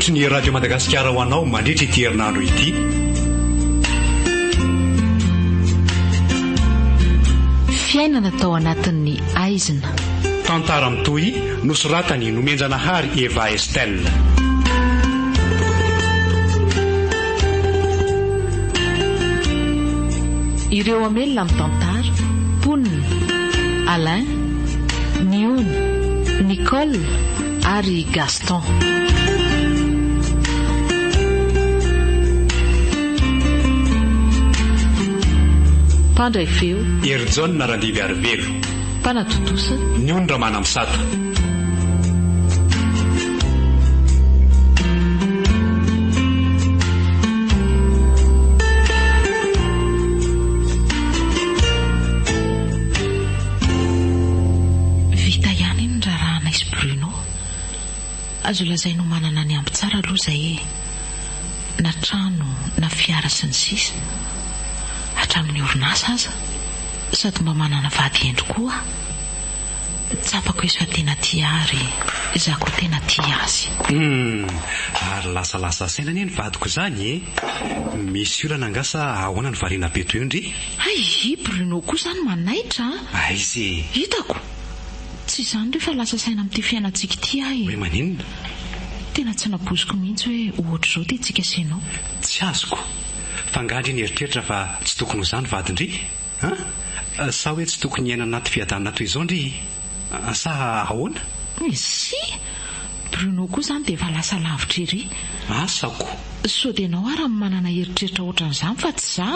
tolotra ny radio Madagasikara ho anao mandritra ity herinandro ity. Fiainana tao anatin'ny aizina. Tantara mitohy nosoratany nomenjanahary Eva Estelle. Ireo amelona amin'ny tantara: Ponina, Alain, Niony, Nicole ary Gaston. Mpandray feo Ery na Randivy Arivelo. Mpanatotosa Niony Ramana Misata. Vita ihany ny rarahana izy Bruno. Azo lazainao manana ny ampy tsara aloha izay na trano na fiara sy ny sisa. Hatramin'ny orinasa aza sady mba manana vady endro koa. Tsapako izy fa tena tia ary zako tena tia azy. Ary lasalasa saina ny vadiko zany misy olana angasa ahoana ny variana be toy ndry. Ay, Bruno koa zany manaitra. Aizy Hitako tsy izany rehefa lasa saina amin'ity fiainantsika ity ahy. hoe maninona? Tena tsy napoziko mihitsy hoe ohatra izao tiantsika senao. Tsy azoko fangandry ny eritreritra fa tsy tokony ho zany vadindry. Sa hoe tsy tokony iaina anaty fiadanana toy izao ndry? Sa ahoana? Si Bruno koa zany dia efa lasa lavitra ery. Asako So dia ianao ary manana eritreritra ohatran'izany fa tsy za.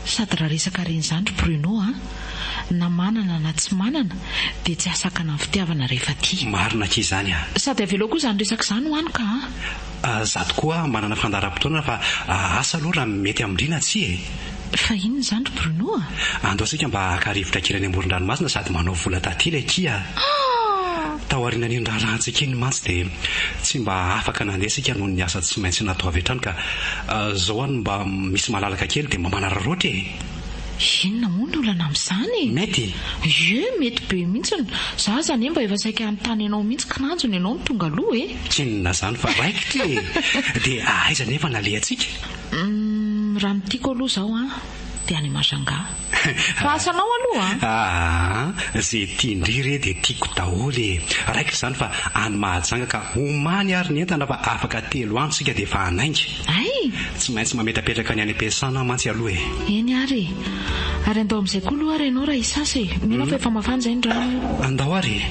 Sady raha resaka reny izany Bruno na manana na tsy manana dia tsy asakana amin'ny fitiavana rehefa tia. marina key izany Sady avelao koa izany resaka izany hoany ka. Zato koa manana fandaharam-potoana fa asa aloha raha mety amindrina tsy Fa inona izany Bruno? andao sika mba haka-rivotra kely any amoron-dranomasina sady manao vola tatily akia. Tao aoriana ny rarahantsika iny mantsy dia tsy mba afaka nandeha sika noho ny asa tsy maintsy natao avy hatrany ka zao any mba misy malalaka kely dia mba manararoatra Inona moa ny olana amin'izany? Mety mety be mihitsy. Za zany mba efa saika anontany ianao mihitsy kinanjony ianao ny tonga aloha Tsinona zany fa raikitra dia aiza nefa nalehantsika? Raha mitiko aloha zao dia any Majanga. Fa asanao aloha zay tiandry re dia tiako daholo raikitra zany fa any Mahajanga ka omany ary ny entana fa afaka 3 andro sika dia efa hanainga. Tsy maintsy mametrapetraka ny any am-piasana mantsy aloha Eny ary andao amin'izay koa aloha ary ianao raha isasy. Mino fa efa mafana izay ny rano. Andao ary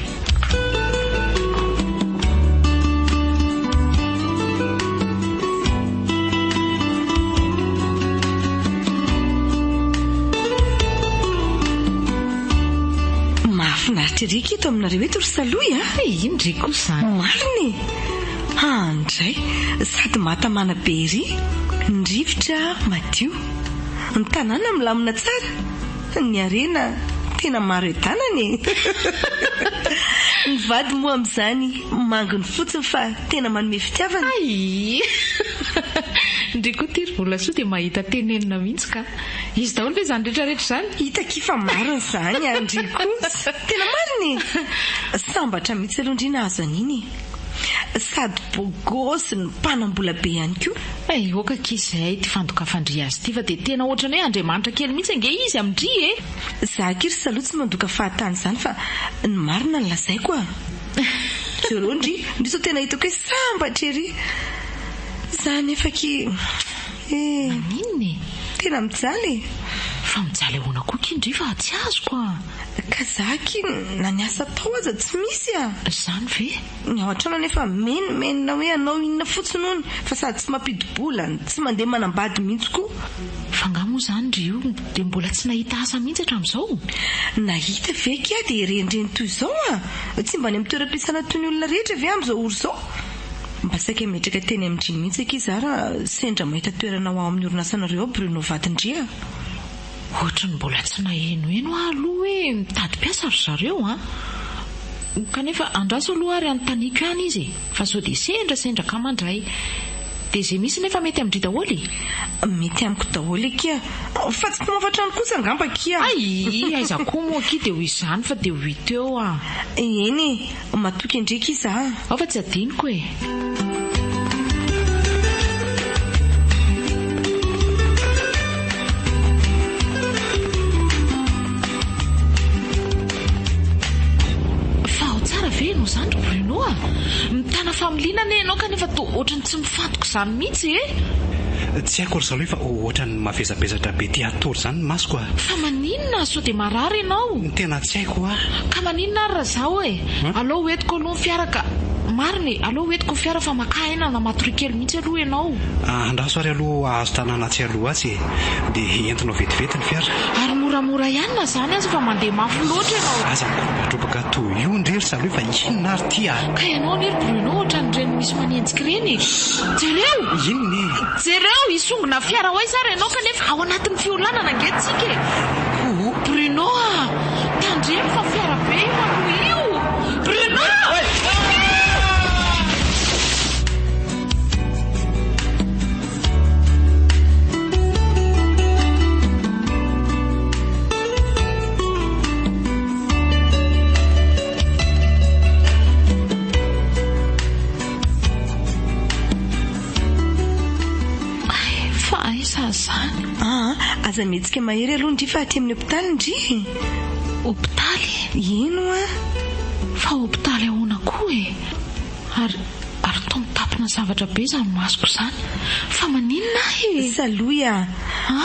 mahafinaritra ery eto aminareo eto ry saloy indry kosa mariny andray sady mahatamana be ery ny rivotra madio ny tanàna milamina tsara ny arena tena maro entanany ny vady moa amin'izany manginy fotsiny fa tena manome fitiavana. Ndry koa tiry vola soa dia mahita tenenina mihitsy ka. Izy daholo ve izany rehetrarehetra izany? Hitakifa mariny izany andry kosa tena mariny sambatra mihitsy aloha ndry nahazo an'iny sady bogosy ny mpanambola be ihany koa. Oka kizay ty fandokafandry azy ty fa dia tena ohatrany hoe Andriamanitra kely mihitsy ange izy amindry Za kiry saloha tsy mandoka fahatany izany fa ny marina ny lazaiko Zero ndry so tena hitako hoe sambatra ery zany efaky Maninona tena mijaly fa mijaly ahoana koa kindry fa tsy azoko ka zaky na ny asa tao aza tsy misy Zany ve? Ny ao an-trano nefa menomenona hoe anao inona fotsiny hony fa sady tsy mampidi-bola tsy mandeha manambady mihitsy koa. Fa nga moa zany ry io dia mbola tsy nahita asa mihitsy hatramin'izao. Nahita ve kia dia renireny toy izao tsy mba ny amin'ny toeram-piasana toy ny olona rehetra ve amin'izao oro izao. Mba saika metraka teny amin'ny mihitsy akiza raha sendra mahita toerana ao amin'ny orinasanareo Bruno vadindria. Ohatra ny mbola tsy nahenoheno aloha hoe mitady piasa ry zareo kanefa andraso aloha ary anontaniako ihany izy fa sao dia sendra ka mandray dia izay misy nefa mety amin'ny daholo mety amiko daholo kia fa tsy tomafatrano kosa angamba kia aiza koa moa kia dia ho izany fa dia ho hita eo eny matoky ndraiky iza ao fa tsy adiniko mitana familiana ne ianao kanefa to ohatrany tsy mifantoka izany mihitsy tsy haiko ry zaloha fa ohatrany mavesabezatra be ty atory zany ny masoko fa maninona so dia marary ianao tena tsy haiko ka maninona ary raha zaho alao hoentiko aloha ny fiara ka mariny alao hoentiko ny fiara fa makaina na matorikely mihitsy aloha ianao andraso ary aloha azo tanàna tsy aloha atsy dia entinao vetivety ny fiara ary moramora ihany na zany azy fa mandeha mafy loatra ianao aza mikodratropaka toy io ndrery zaloha fa inona ary ty ka ianao nery Bruno ohatran'ireny misy manenjika ireny jereo inona jereo isongona fiara ho aiza ary ianao kanefa ao anatin'ny fiolanana angehtsika Bruno tandremo fa fiara be manoho io Bruno aza mihetsika mahery aloha ndry fa aty amin'ny hopitaly ndry hopitaly ino fa hopitaly ahoana koa ary to mitapina zavatra be izany masoko izany fa maninona saloia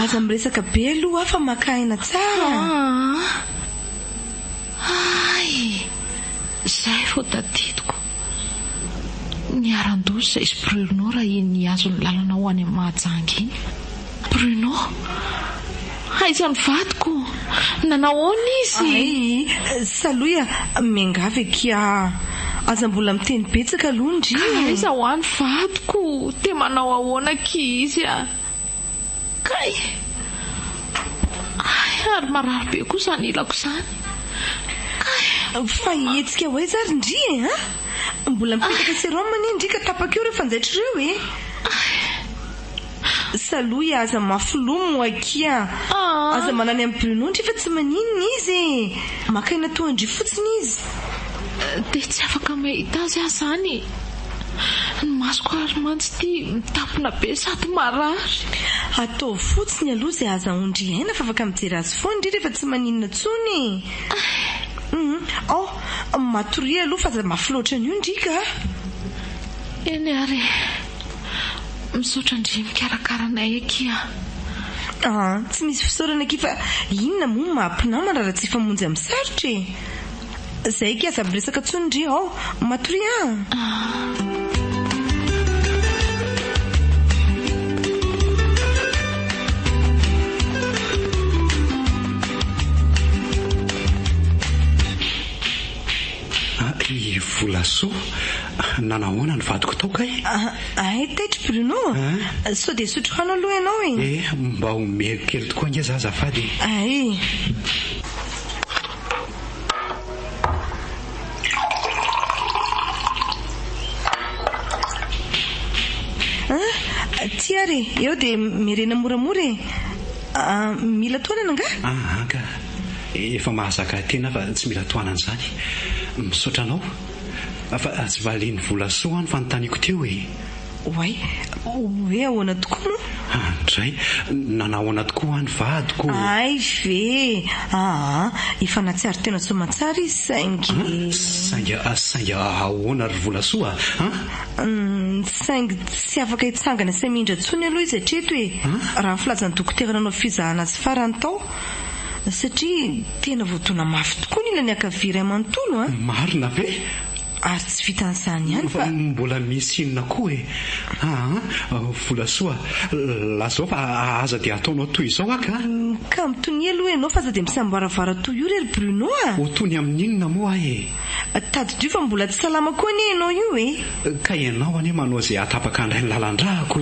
aza miresaka be aloha fa makaina tsara izay vo tadidiko niaran-dozy izay sy Bruno raha iny azo ny lalana ho any amin'ny Mahajanga iny Bruno aiza ny vadiko nanahoana izy saloia miangavy kia aza mbola miteny betsaka aloha ndry aiza ho any vadiko te manao ahoana ki izy kay ary marary be koa izany ilako izany fa hetsika ho aiza ary ndry mbola mipetraka seromany ndry ka tapaka eo rehefa njaitra ireo saloia aza mafolomo akia aza manany amin'ny Bruno ndry fa tsy maninona izy makaina toandry fotsiny izy dia tsy afaka mahita azy azy zany ny masoko ary mantsy ty mitapina be sady marary atao fotsiny aloha izay aza ondry aina fa afaka mijery azy foana ndry rehefa tsy maninona tsony matoria aloha fa aza mafy loatra an'io ndrika eny ary misaotra ndry mikarakaranay akia tsy misy fisaorana akia fa inona moa mahampinamana raha tsy famonjy amin'ny sarotra izay kia aza miresaka tsony ndry matoria volasoa nanahoana ny vadiko taoka taitra Bruno so dia sotrohano aloha ianao mba homeko kely tokoa nge za azafady ty ary eo dia mirena moramora mila toanana nga ka efa mahazaka tena fa tsy mila toanana izany misaotranao fa tsy valiany volasoa any fanontaniako teo way hoe ahoana tokoa ndray nanahoana tokoa any vadiko ay ve efa natsiary tena somatsara izy saingy ahoana ry volasoa saingy tsy afaka hitsangana sy mindra tsony aloha izy hatreto raha filazany dokotera nanao fizahana azy farany tao satria tena voatona mafy tokoa ny ilany akaviray manontolo marina ve ary tsy vitan'izany ihany fa mbola misy inona koa volasoa lazao fa aza dia ataonao toy izao aka ka mitony aloha ianao fa aza dia misambaravara toy io rery Bruno hotony amin'inona moa tadidio fa mbola tsy salama koa ni ianao io ka ianao anie manao izay atapaka andray ny lalandrahako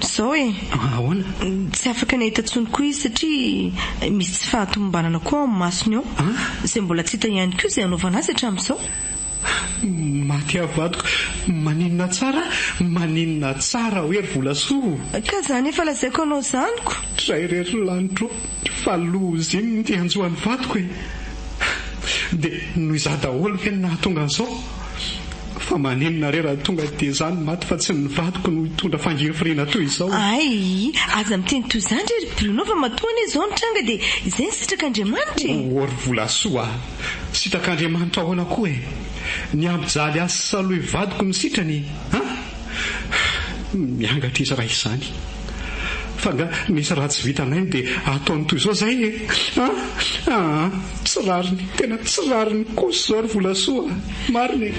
zao ahoana tsy afaka nahita tsony koa izy satria misy tsy fahatomombanana koa amin'ny masony ao izay mbola tsy hita ihany koa izay anaovana azy hatramin'izao maty avadiko maninona tsara hoe ry volasoa ka zany efa lazaiko anao zaniko zay rery lanitro fa lozy iny ny anjohan'ny vadiko dia noho izaho daholo ve nahatonga an'izao fa manenina re raha tonga dia izany maty fa tsy ny vadiko no hitondra fangirifirina toy izao. ay aza miteny toy izany ry Bruno fa matoana izao nitranga dia izay ny sitrak'Andriamanitra ory vola soa sitrak'Andriamanitra ahoana koa ny ampijaly azy salohy vadiko ny sitrany miangatra izy raha izany fa nga misy raha tsy vitanay dia ataony toy izao zay tsy rariny tena tsy rariny kosa zao ry vola soa mariny.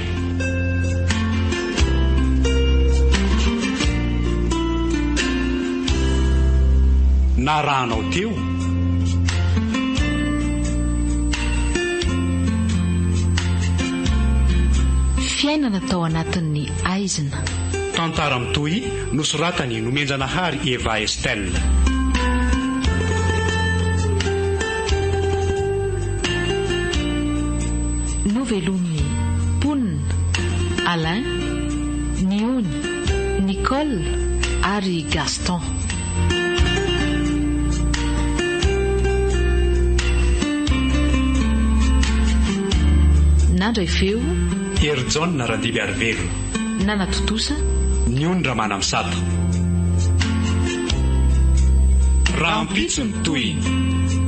Na rahanao teo fiainana tao anatin'ny aizina. tantara mitoy nosoratany nomenjanahary Eva Estelle. Novelon'ny Ponina, Alain, Niony, Nicole ary Gaston. Nandray feo Ery John Radily Arvelo. Nanatotosa Niony Ramana Misata. Rampitso ny toy.